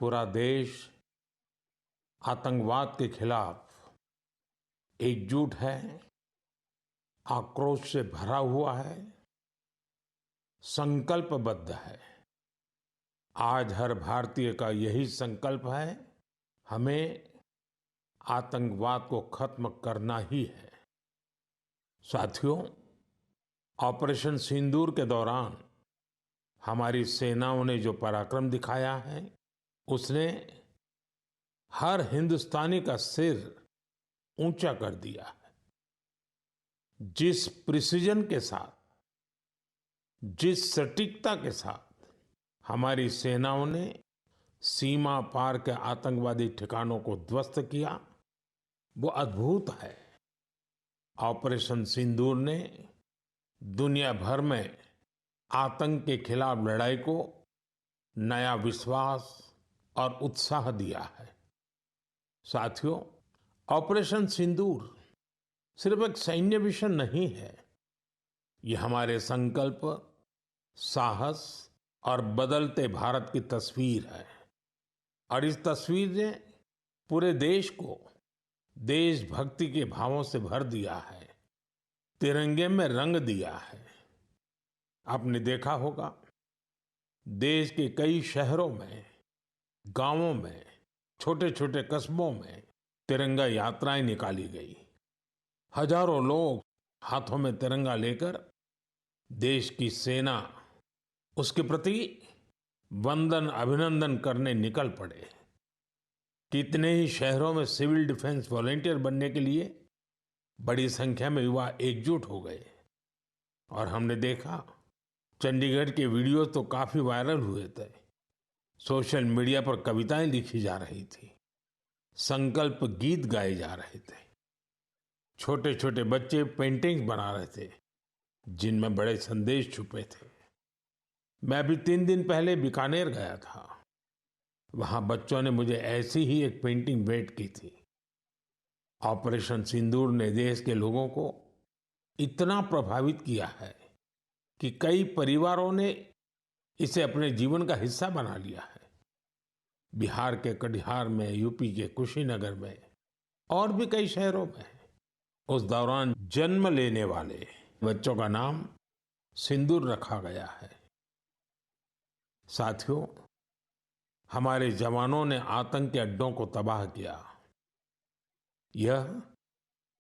पूरा देश आतंकवाद के खिलाफ एकजुट है, आक्रोश से भरा हुआ है, संकल्पबद्ध है। आज हर भारतीय का यही संकल्प है, हमें आतंकवाद को खत्म करना ही है। साथियों, ऑपरेशन सिंदूर के दौरान हमारी सेनाओं ने जो पराक्रम दिखाया है, उसने हर हिंदुस्तानी का सिर ऊंचा कर दिया है। जिस प्रिसिजन के साथ, जिस सटीकता के साथ हमारी सेनाओं ने सीमा पार के आतंकवादी ठिकानों को ध्वस्त किया, वो अद्भुत है। ऑपरेशन सिंदूर ने दुनिया भर में आतंक के खिलाफ लड़ाई को नया विश्वास और उत्साह दिया है। साथियों, ऑपरेशन सिंदूर सिर्फ एक सैन्य मिशन नहीं है, ये हमारे संकल्प, साहस और बदलते भारत की तस्वीर है। और इस तस्वीर ने पूरे देश को देशभक्ति के भावों से भर दिया है, तिरंगे में रंग दिया है। आपने देखा होगा, देश के कई शहरों में, गांवों में, छोटे छोटे कस्बों में तिरंगा यात्राएं निकाली गई। हजारों लोग हाथों में तिरंगा लेकर देश की सेना, उसके प्रति वंदन अभिनंदन करने निकल पड़े। कितने ही शहरों में सिविल डिफेंस वॉलंटियर बनने के लिए बड़ी संख्या में युवा एकजुट हो गए। और हमने देखा, चंडीगढ़ के वीडियो तो काफी वायरल हुए थे। सोशल मीडिया पर कविताएं लिखी जा रही थी, संकल्प गीत गाए जा रहे थे, छोटे छोटे बच्चे पेंटिंग्स बना रहे थे जिनमें बड़े संदेश छुपे थे। मैं अभी 3 दिन पहले बीकानेर गया था। वहां बच्चों ने मुझे ऐसी ही एक पेंटिंग भेंट की थी। ऑपरेशन सिंदूर ने देश के लोगों को इतना प्रभावित किया है कि कई परिवारों ने इसे अपने जीवन का हिस्सा बना लिया है। बिहार के कटिहार में, यूपी के कुशीनगर में और भी कई शहरों में उस दौरान जन्म लेने वाले बच्चों का नाम सिंदूर रखा गया है। साथियों, हमारे जवानों ने आतंक के अड्डों को तबाह किया। यह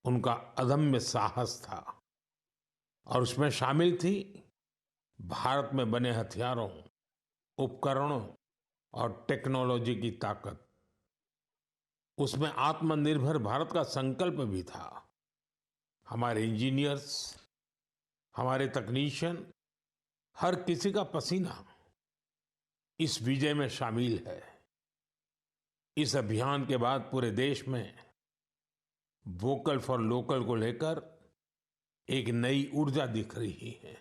उनका अदम्य साहस था और उसमें शामिल थी भारत में बने हथियारों, उपकरणों और टेक्नोलॉजी की ताकत। उसमें आत्मनिर्भर भारत का संकल्प भी था। हमारे इंजीनियर्स, हमारे तकनीशियन, हर किसी का पसीना इस विजय में शामिल है। इस अभियान के बाद पूरे देश में वोकल फॉर लोकल को लेकर एक नई ऊर्जा दिख रही है।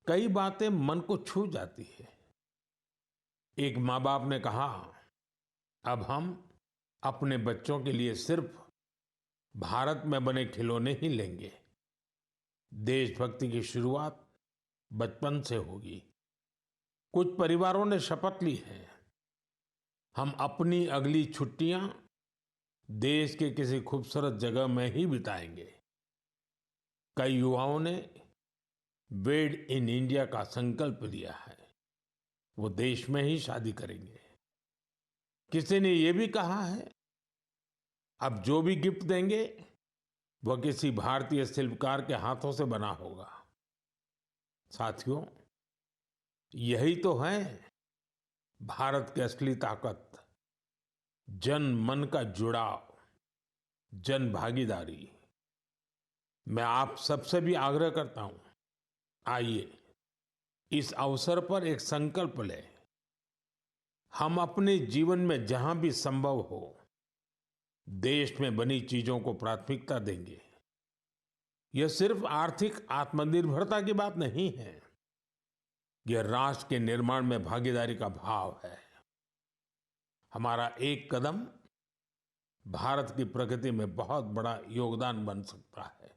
कई बातें मन को छू जाती है। एक माँ बाप ने कहा, अब हम अपने बच्चों के लिए सिर्फ भारत में बने खिलौने ही लेंगे। देशभक्ति की शुरुआत बचपन से होगी। कुछ परिवारों ने शपथ ली है, हम अपनी अगली छुट्टियां देश के किसी खूबसूरत जगह में ही बिताएंगे। कई युवाओं ने मेड इन इंडिया का संकल्प लिया है, वो देश में ही शादी करेंगे। किसी ने ये भी कहा है, अब जो भी गिफ्ट देंगे वह किसी भारतीय शिल्पकार के हाथों से बना होगा। साथियों, यही तो है भारत की असली ताकत, जन मन का जुड़ाव, जन भागीदारी। मैं आप सबसे भी आग्रह करता हूं, आइए इस अवसर पर एक संकल्प लें। हम अपने जीवन में जहां भी संभव हो देश में बनी चीजों को प्राथमिकता देंगे। यह सिर्फ आर्थिक आत्मनिर्भरता की बात नहीं है, यह राष्ट्र के निर्माण में भागीदारी का भाव है। हमारा एक कदम भारत की प्रगति में बहुत बड़ा योगदान बन सकता है।